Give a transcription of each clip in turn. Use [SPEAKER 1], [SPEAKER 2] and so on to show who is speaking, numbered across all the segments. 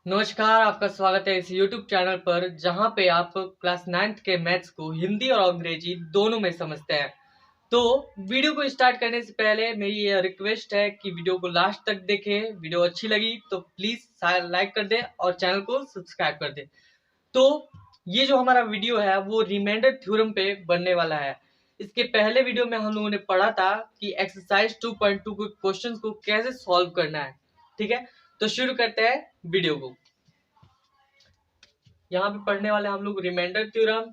[SPEAKER 1] नमस्कार, आपका स्वागत है इस YouTube चैनल पर जहां पे आप क्लास 9th के मैथ्स को हिंदी और अंग्रेजी दोनों में समझते हैं। तो वीडियो को स्टार्ट करने से पहले मेरी ये रिक्वेस्ट है कि वीडियो को लास्ट तक देखें। वीडियो अच्छी लगी तो प्लीज लाइक कर दें और चैनल को सब्सक्राइब कर दें। तो ये जो हमारा वीडियो है वो रिमाइंडर थ्योरम पे बनने वाला है। इसके पहले वीडियो में हम लोगों ने पढ़ा था कि एक्सरसाइज 2.2 के क्वेश्चंस को कैसे सॉल्व करना है। ठीक है, तो शुरू करते हैं वीडियो को। यहाँ पे पढ़ने वाले हम लोग रिमाइंडर थ्योरम।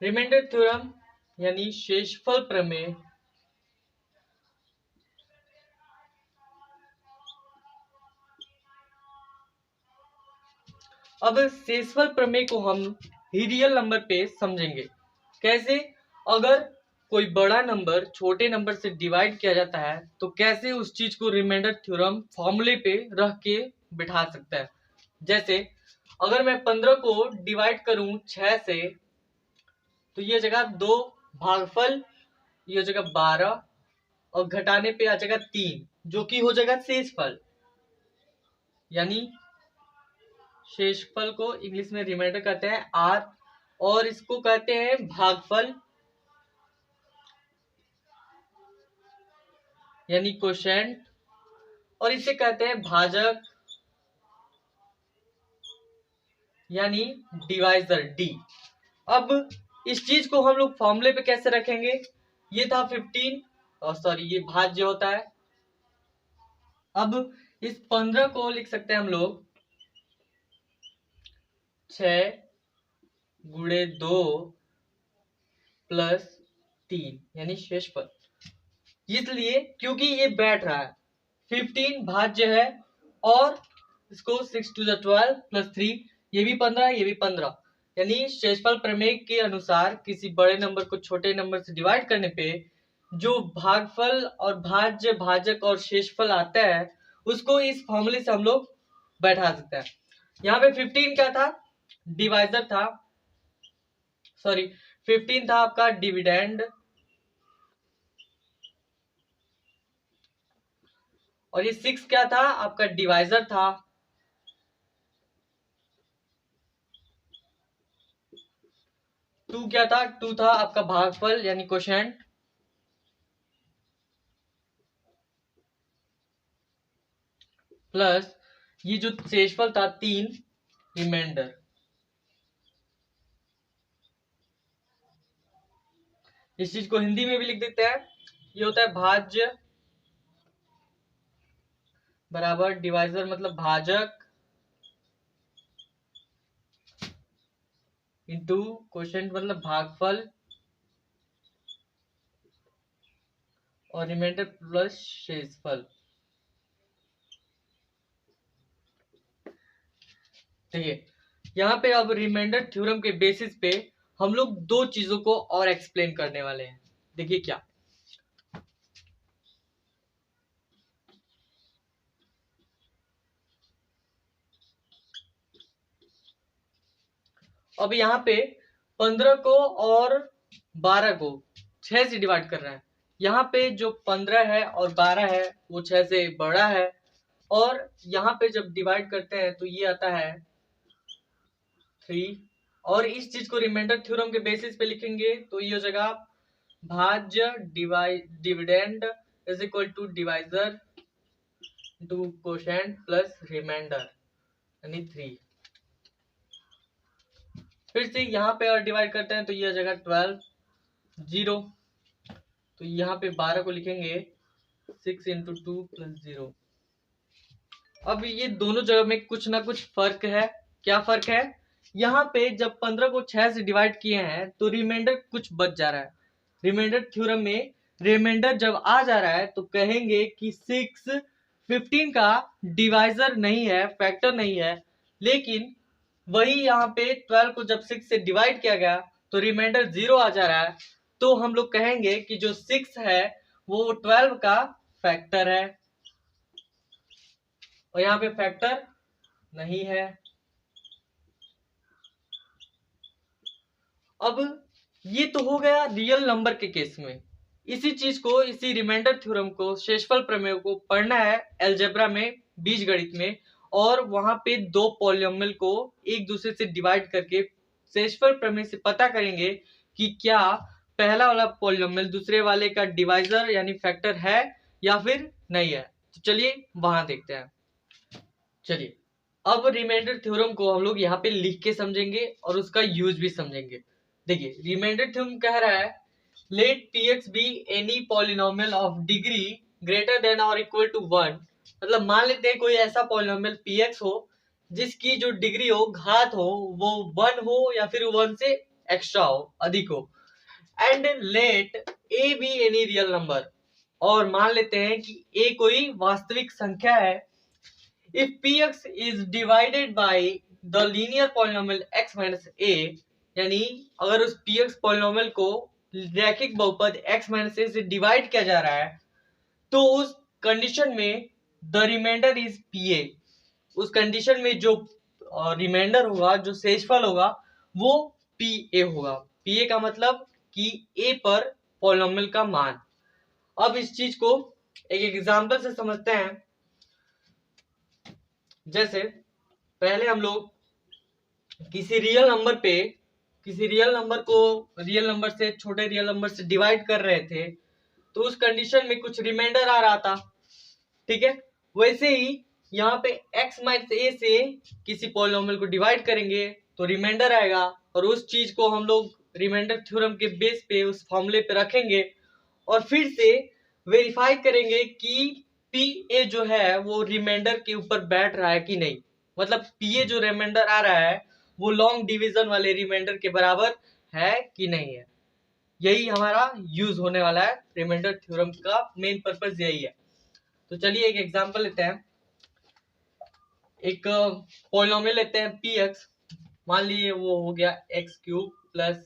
[SPEAKER 1] रिमाइंडर थ्योरम यानी शेषफल प्रमेय अब शेषफल प्रमेय को हम ही रियल नंबर पे समझेंगे। कैसे? अगर कोई बड़ा नंबर छोटे नंबर से डिवाइड किया जाता है तो कैसे उस चीज को रिमाइंडर थ्योरम फॉर्मूले पे रख के बिठा सकता है। जैसे अगर मैं 15 को डिवाइड करूं 6 से तो ये जगह 2 भागफल, ये जगह 12 और घटाने पे आ जाएगा 3 जो कि हो जाएगा शेषफल। यानी शेषफल को इंग्लिश में रिमाइंडर कहते हैं आर, और इसको कहते हैं भागफल यानी कोशेंट, और इसे कहते हैं भाजक यानी डिवाइजर डी। अब इस चीज को हम लोग फॉर्मूले पे कैसे रखेंगे? ये था 15 और सॉरी ये भाज्य होता है। अब इस 15 को लिख सकते हैं हम लोग 6 गुणे 2 प्लस 3 यानी शेषफल। इसलिए क्योंकि ये बैठ रहा है, 15 भाज्य है और इसको 6 to the 12 प्लस 3, ये भी 15 ये भी 15, यानी शेषफल प्रमेय के अनुसार किसी बड़े नंबर को छोटे नंबर से डिवाइड करने पे जो भागफल और भाज्य भाजक और शेषफल आता है उसको इस फॉर्मूले से हम लोग बैठा सकते हैं। यहाँ पे 15 क्या था? डिवाइजर था, सॉरी 15 था आपका डिविडेंड, और ये 6 क्या था? आपका डिवाइजर था। टू क्या था? 2 था आपका भागफल यानी कोशेंट, प्लस ये जो शेषफल था 3 रिमाइंडर। इस चीज को हिंदी में भी लिख देते हैं, ये होता है भाज्य बराबर डिवाइजर मतलब भाजक इंटू कोशेंट मतलब भागफल और रिमाइंडर प्लस शेषफल। ठीक है, यहाँ पे अब रिमाइंडर थ्योरम के बेसिस पे हम लोग दो चीजों को और एक्सप्लेन करने वाले हैं। देखिए क्या। अब यहाँ पे 15 को और 12 को 6 से डिवाइड कर रहे हैं। यहाँ पे जो 15 है और 12 है वो 6 से बड़ा है, और यहाँ पे जब डिवाइड करते हैं तो ये आता है 3, और इस चीज को रिमाइंडर थ्योरम के बेसिस पे लिखेंगे तो ये हो जाएगा भाज्य dividend is equal to divisor to quotient plus remainder यानी 3। फिर से यहाँ पे और डिवाइड करते हैं तो ये हो जाएगा 12 0, तो यहाँ पे 12 को लिखेंगे 6 इंटू 2 प्लस 0। अब ये दोनों जगह में कुछ ना कुछ फर्क है। क्या फर्क है? यहाँ पे जब 15 को 6 से डिवाइड किए हैं तो रिमाइंडर कुछ बच जा रहा है। रिमाइंडर थ्योरम में रिमाइंडर जब आ जा रहा है तो कहेंगे कि 6 15 का डिवाइजर नहीं है, फैक्टर नहीं है, लेकिन वही यहाँ पे 12 को जब 6 से डिवाइड किया गया तो रिमाइंडर 0 आ जा रहा है, तो हम लोग कहेंगे कि जो 6 है वो 12 का फैक्टर है, और यहाँ पे फैक्टर नहीं है। अब ये तो हो गया रियल नंबर के केस में। इसी चीज को, इसी रिमाइंडर थ्योरम को, शेषफल प्रमेय को पढ़ना है अलजेब्रा में, बीजगणित में, और वहां पे दो पॉलिनोमियल को एक दूसरे से डिवाइड करके शेषफल प्रमेय से पता करेंगे कि क्या पहला वाला पॉलिनोमियल दूसरे वाले का डिवाइजर यानी फैक्टर है या फिर नहीं है। तो चलिए वहां देखते हैं। चलिए अब रिमाइंडर थ्योरम को हम लोग यहाँ पे लिख के समझेंगे और उसका यूज भी समझेंगे। देखिए रिमाइंडर थ्योरम कह रहा है let px be any polynomial of degree greater than or equal to 1। मतलब मान लेते हैं कोई ऐसा पॉलिनोमियल px हो जिसकी जो डिग्री हो, घात हो, वो 1 हो या फिर 1 से एक्स्ट्रा हो, अधिक हो। And let a be any real number, और मान लेते हैं कि a कोई वास्तविक संख्या है। if px is divided by the linear polynomial x minus a, यानी अगर उस px पॉलिनोमियल को रैखिक बहुपद x माइनस ए से डिवाइड किया जा रहा है, तो उस कंडीशन में द रिमाइंडर इज पीए। उस कंडीशन में जो रिमाइंडर होगा, जो शेषफल होगा, वो पीए होगा। पीए का मतलब कि ए पर पॉलिनोमियल का मान। अब इस चीज को एक एग्जांपल से समझते हैं। जैसे पहले हम लोग किसी रियल नंबर को रियल नंबर से, छोटे रियल नंबर से डिवाइड कर रहे थे, तो उस कंडीशन में कुछ रिमाइंडर आ रहा था, ठीक है। वैसे ही यहाँ पे x माइनस ए से किसी पॉलिनोमियल को डिवाइड करेंगे तो रिमाइंडर आएगा, और उस चीज को हम लोग रिमाइंडर थ्योरम के बेस पे उस फॉर्मूले पे रखेंगे और फिर से वेरीफाई करेंगे कि पी ए जो है वो रिमाइंडर के ऊपर बैठ रहा है कि नहीं। मतलब पी ए जो रिमाइंडर आ रहा है वो लॉन्ग डिवीजन वाले रिमाइंडर के बराबर है कि नहीं है। यही हमारा यूज होने वाला है। रिमाइंडर थ्योरम का मेन पर्पस यही है। तो चलिए एक एग्जांपल लेते हैं। एक पॉलिनोमियल लेते हैं पी एक्स। मान लीजिए वो हो गया x cube plus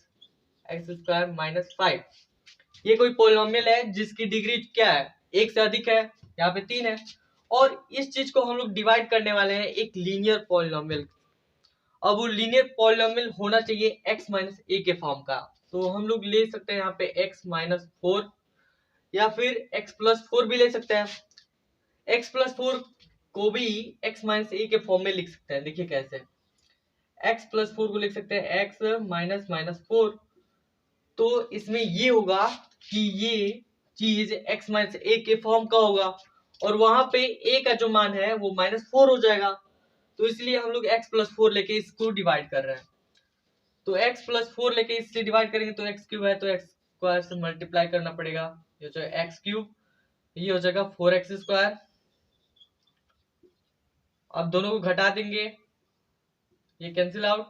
[SPEAKER 1] x square minus 5। ये कोई पॉलिनोमियल है जिसकी डिग्री क्या है, एक से अधिक है, यहाँ पे 3 है। और इस चीज को हम लोग डिवाइड करने वाले हैं एक लीनियर पॉलिनोमियल। अब वो लीनियर पॉलिनोमियल होना चाहिए x माइनस ए के फॉर्म का। तो हम लोग ले सकते हैं यहाँ पे x माइनस 4 या फिर x प्लस 4 भी ले सकते हैं। x प्लस 4 को भी x माइनस ए के फॉर्म में लिख सकते हैं। देखिए कैसे, x प्लस 4 को लिख सकते हैं x माइनस माइनस 4। तो इसमें ये होगा कि ये चीज x माइनस ए के फॉर्म का होगा, और वहां पे a का जो मान है वो -4 हो जाएगा। तो इसलिए हम लोग x प्लस 4 लेके इसको डिवाइड कर रहे हैं। तो x प्लस 4 लेके इससे डिवाइड करेंगे तो x क्यूब है, तो x स्क्वायर से मल्टीप्लाई करना पड़ेगा। ये हो जाएगा x क्यूब, ये हो जाएगा 4x स्क्वायर। अब दोनों को घटा देंगे, ये कैंसिल आउट,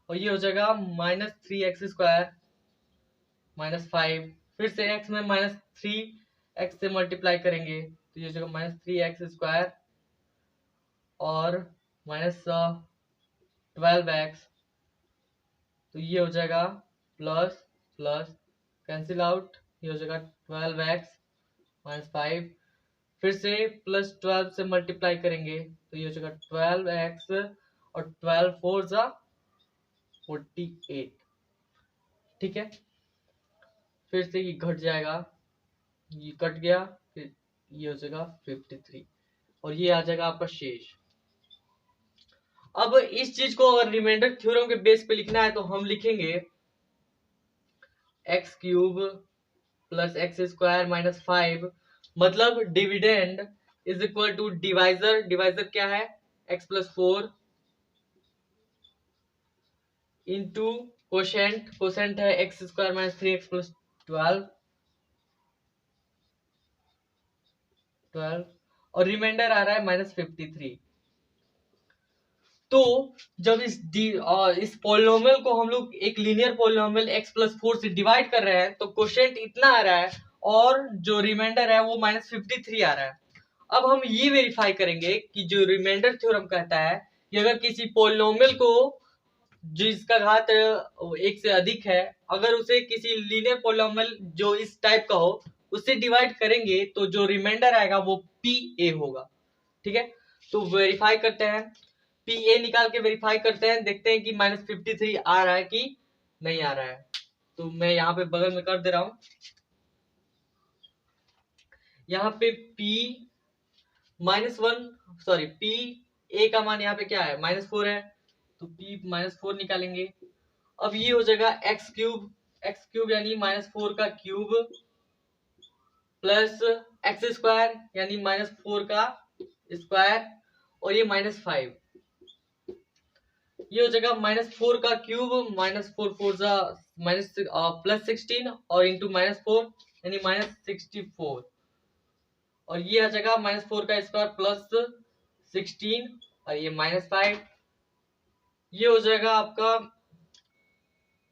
[SPEAKER 1] और ये हो जाएगा -3x स्क्वायर माइनस 5। फिर से x में -3x से मल्टीप्लाई करेंगे तो ये हो जाएगा -3x स्क्वायर और -12x। तो ये हो जाएगा प्लस प्लस कैंसिल आउट, ये हो जाएगा 12x माइनस 5। फिर से +12 से मल्टीप्लाई करेंगे तो ये हो जाएगा 12x और 12 4 जा 48, ठीक है। फिर से ये घट जाएगा, ये कट गया, फिर ये हो जाएगा 53 और ये आ जाएगा आपका शेष। अब इस चीज को अगर रिमाइंडर थ्योरम के बेस पे लिखना है तो हम लिखेंगे x cube plus x square minus 5, मतलब dividend is equal to divisor. Divisor क्या है, x plus 4 into quotient. Quotient है x square minus 3x plus 12 और रिमाइंडर आ रहा है -53। तो जब इस पॉलिनोमियल को हम लोग एक लीनियर पॉलिनोमियल x प्लस 4 से डिवाइड कर रहे हैं तो कोशेंट इतना आ रहा है और जो रिमाइंडर है वो -53 आ रहा है। अब हम ये वेरीफाई करेंगे कि जो रिमाइंडर थ्योरम कहता है कि अगर किसी पॉलिनोमियल को जिसका घात एक से अधिक है, अगर उसे किसी लीनियर पॉलिनोमियल जो इस टाइप का हो उससे डिवाइड करेंगे तो जो रिमाइंडर आएगा वो पी ए होगा, ठीक है। तो वेरीफाई करते हैं, पी ए निकाल के वेरीफाई करते हैं, देखते हैं कि -53 आ रहा है कि नहीं आ रहा है। तो मैं यहाँ पे बगल में कर दे रहा हूँ। यहाँ पे p -1 सॉरी p a का मान यहाँ पे क्या है -4 है, तो p -4 निकालेंगे। अब ये हो जाएगा x क्यूब यानी -4 का क्यूब प्लस x² यानी -4 का स्क्वायर और ये -5, ये हो जाएगा -4 का क्यूब -4 प्लस 16 और इंटू -4 यानी -64 और ये आ जाएगा -4 का स्क्वायर प्लस 16 और ये -5, ये हो जाएगा आपका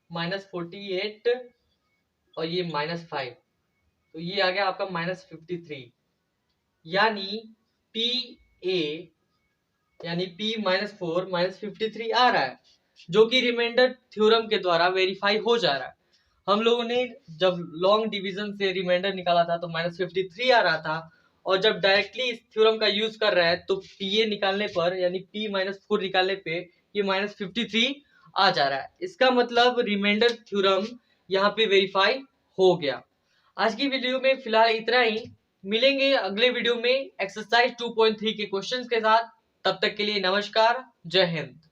[SPEAKER 1] -48 और ये -5, तो ये आ गया आपका -53 यानी p a यानी p -4 -53 आ रहा है, जो कि रिमाइंडर थ्योरम के द्वारा वेरीफाई हो जा रहा है। हम लोगों ने जब लॉन्ग डिवीजन से रिमाइंडर निकाला था तो -53 आ रहा था, और जब डायरेक्टली इस थ्योरम का यूज कर रहा है तो pa निकालने पर यानी p -4 निकालने पे ये -53 आ जा रहा है। इसका मतलब रिमाइंडर थ्योरम यहाँ पे वेरीफाई हो गया। आज की वीडियो में फिलहाल इतना ही, मिलेंगे अगले वीडियो में एक्सरसाइज 2.3 के क्वेश्चंस के साथ। तब तक के लिए नमस्कार, जय हिंद।